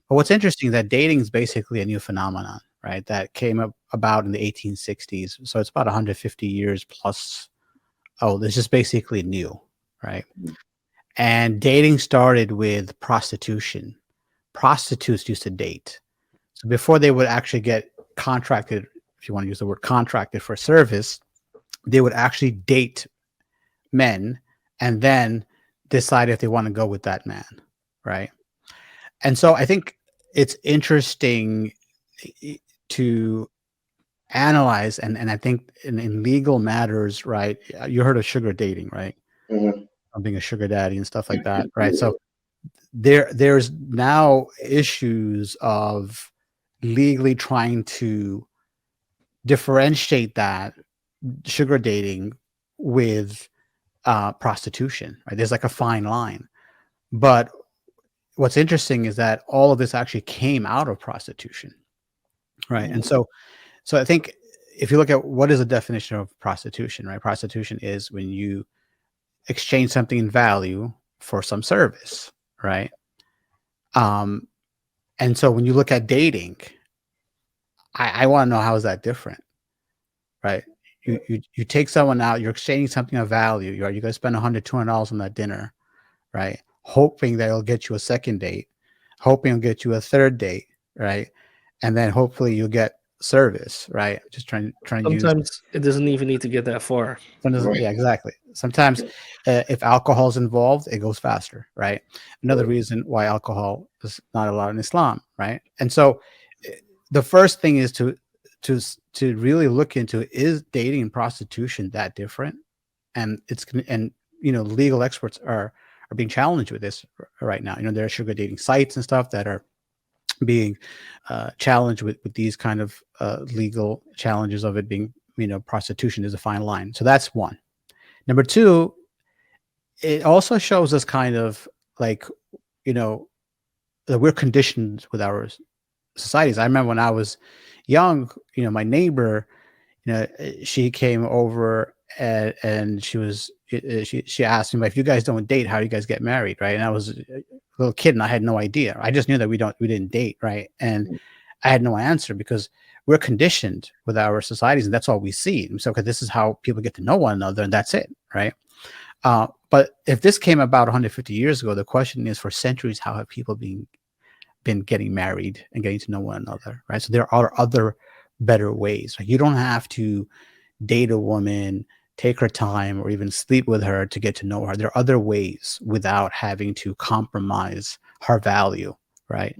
But what's interesting is that dating is basically a new phenomenon, right? That came about in the 1860s. So it's about 150 years plus old. It's just basically new, right? And dating started with prostitution. Prostitutes used to date. So before they would actually get contracted, if you want to use the word contracted for service, they would actually date men and then decide if they want to go with that man, right? And so I think it's interesting to analyze, and I think in legal matters, right? You heard of sugar dating, right? Mm-hmm. Being a sugar daddy and stuff like that, right? So there's now issues of legally trying to differentiate that sugar dating with prostitution, right? There's like a fine line. But what's interesting is that all of this actually came out of prostitution, right? And so I think if you look at what is the definition of prostitution, right? Prostitution is when you exchange something in value for some service, right? And so when you look at dating, I want to know, how is that different, right? You take someone out, you're exchanging something of value. You're going to spend $100, $200 on that dinner, right? Hoping that it'll get you a second date, hoping it'll get you a third date, right? And then hopefully you'll get service, right? Just trying to use. Sometimes it doesn't even need to get that far. Yeah, exactly. Sometimes if alcohol is involved, it goes faster, right? Another reason why alcohol is not allowed in Islam, right? And so the first thing is to really look into, is dating and prostitution that different? And legal experts are being challenged with this right now. There are sugar dating sites and stuff that are being challenged with these kind of legal challenges of it being, prostitution is a fine line. So that's one. Number two, it also shows us kind of like, that we're conditioned with our societies. I remember when I was young, my neighbor, she came over and she asked me, if you guys don't date, how do you guys get married, right? And I was a little kid and I had no idea. I just knew that we didn't date, right? And I had no answer because we're conditioned with our societies and that's all we see. And so, because this is how people get to know one another and that's it, right? But if this came about 150 years ago, the question is, for centuries, how have people been getting married and getting to know one another, right? So there are other better ways. Like, you don't have to date a woman, take her time, or even sleep with her to get to know her. There are other ways without having to compromise her value, right?